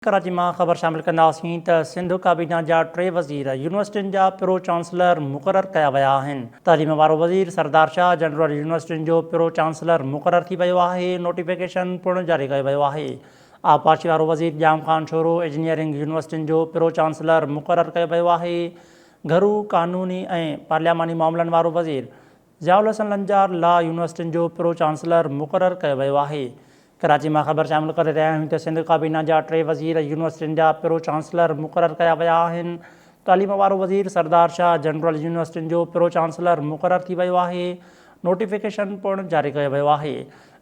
कराची में ख़बर शामिल कंदासीं त सिंध काबीना जा 3 वज़ीर यूनिवर्सिटियुनि जा प्रो चांसलर मुक़रर कया विया आहिनि। तालीम वारो वज़ीर सरदार शाह जनरल यूनिवर्सिटियुनि जो प्रो चांसलर मुक़रर थी वियो आहे। नोटिफिकेशन पिणु जारी कयो वियो आहे। आबपाशी वारो वज़ीर जाम ख़ान छोरो इंजीनियरिंग यूनिवर्सिटियुनि जो प्रो चांसलर मुक़रर कयो वियो आहे। घरू क़ानूनी ऐं पार्लियामानी मामलनि वारो वज़ीर ज़ियाउल हसन लंजार लॉ यूनिवर्सिटियुनि जो प्रो चांसलर मुक़रर कयो वियो आहे। कराची में ख़बर शामिल करे रहिया आहियूं त सिंध काबीना जा 3 वज़ीर यूनिवर्सिटियुनि जा प्रो चांसलर मुक़रर कया विया आहिनि। तालीम वारो वज़ीर सरदार शाह जनरल यूनिवर्सिटियुनि जो प्रो चांसलर मुक़रर थी वियो आहे। नोटिफिकेशन पिणु जारी कयो वियो आहे।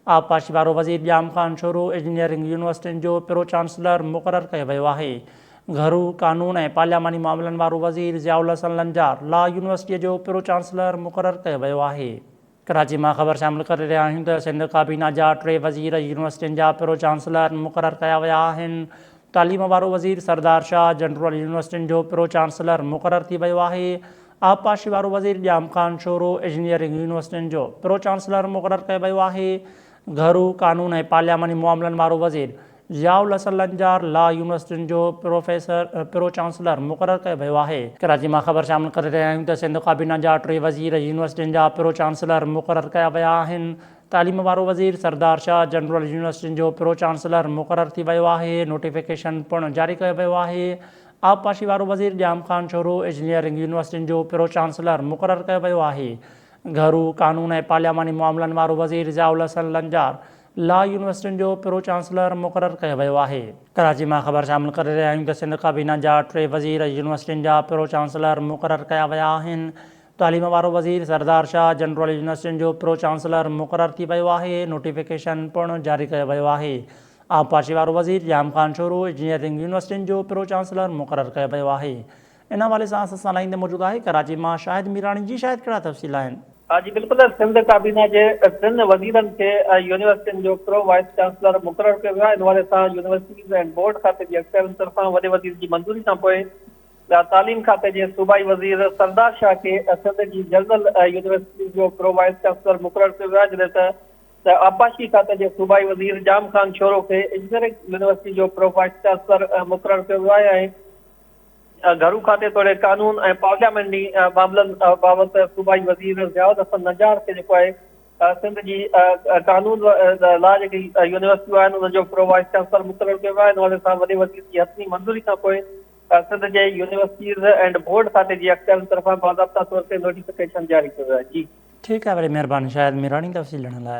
आबपाशी वारो वज़ीर जाम ख़ान छोरो इंजीनियरिंग यूनिवर्सिटियुनि जो प्रो चांसलर मुक़रर कयो वियो आहे। घरू क़ानून ऐं पार्लियामानी मामलनि वारो वज़ीर ज़ियाउल हसन लंजार लॉ यूनिवर्सिटीअ जो प्रो चांसलर मुक़रर कयो वियो आहे। कराची में ख़बर शामिल करे रहिया आहियूं त सिंध काबीना जा 3 वज़ीर यूनिवर्सिटियुनि जा प्रो चांसलर मुक़रर कया विया आहिनि। तालीम वारो वज़ीर सरदार शाह जनरल यूनिवर्सिटियुनि जो प्रो चांसलर मुक़रर थी वियो आहे। आबपाशी वारो वज़ीर जाम ख़ान छोरो इंजीनियरिंग यूनिवर्सिटियुनि जो प्रो चांसलर मुक़रर कयो वियो आहे। घरू क़ानून ऐं पार्लियामानी मामलनि वारो वज़ीर ज़ियाउल हसन लंजार लॉ यूनिवर्सिटियुनि जो प्रो चांसलर मुक़रर कयो वियो आहे। कराची में ख़बर शामिल करे रहिया आहियूं त सिंध काबीना जा 3 वज़ीर यूनिवर्सिटियुनि जा प्रो चांसलर मुक़रर कया विया आहिनि। तालीम वारो वज़ीर सरदार शाह जनरल यूनिवर्सिटियुनि जो प्रो चांसलर मुक़रर थी वियो आहे। नोटिफिकेशन पिणु जारी कयो वियो आहे। आबपाशी वारो वज़ीर जाम ख़ान छोरो इंजीनियरिंग यूनिवर्सिटियुनि जो प्रो चांसलर मुक़रर कयो वियो आहे। घरू क़ानून ऐं पार्लियामानी मामलनि वारो वज़ीर ज़ियाउल हसन लंजार लॉ यूनिवर्सिटियुनि जो प्रो चांसलर मुक़रर कयो वियो आहे। कराची में ख़बर शामिल करे रहिया आहियूं त सिंध काबीना जा 3 वज़ीर यूनिवर्सिटियुनि जा प्रो चांसलर मुक़रर कया विया आहिनि। तालीम वारो वज़ीर सरदार शाह जनरल यूनिवर्सिटियुनि जो प्रो चांसलर मुक़रर थी वियो आहे। नोटिफिकेशन पिणु जारी कयो वियो आहे। आबपाशी वारो वज़ीर जाम ख़ान छोरो इंजीनियरिंग यूनिवर्सिटियुनि जो प्रो चांसलर मुक़रर कयो वियो आहे। इन हवाले सां असां लाहींदे मौजूदु आहे कराची मां शाहिद मीराणी जी। शाहिद कहिड़ा तफ़सील आहिनि? हाँ जी बिल्कुल। सिंध काबीना के 3 वज़ीरनि खे यूनिवर्सिटियुनि जो प्रो वाइस चांसलर मुक़रर कयो वियो आहे। इन हवाले सां यूनिवर्सिटीज़ एंड बोर्ड खाते जी अफ़सरनि तरफ़ां वॾे वज़ीर जी मंज़ूरी खां पोइ तालीम खाते जे सूबाई वज़ीर सरदार शाह खे सिंध जी जनरल यूनिवर्सिटी जो प्रो वाइस चांसलर मुक़रर कयो वियो आहे। जॾहिं त आबपाशी खाते जे सूबाई वज़ीर जाम ख़ान छोरो खे इंजीनियरिंग यूनिवर्सिटी जो प्रो वाइस चांसलर मुक़रर कयो वियो आहे। घरू खाते तोड़े कानून ऐं पार्लियामेंटी मामलनि बाबति सूबाई वज़ीर ज़ियाउल हसन लंजार खे जेको आहे सिंध जी कानून लॉ जेकी यूनिवर्सिटियूं आहिनि उनजो प्रो वाइस चांसलर मुक़रर कयो वियो आहे। इन हवाले सां वॾे वज़ीर जी हथनी मंज़ूरी खां पोइ सिंध जे यूनिवर्सिटीज़ एंड बोर्ड खाते जी अफ़सरनि तरफ़ां बाज़ाब्ता तौर ते नोटिफिकेशन जारी कयो वियो आहे। जी ठीकु आहे, वरी महिरबानी शाहिद मीराणी तफ़सील ॾियण लाइ।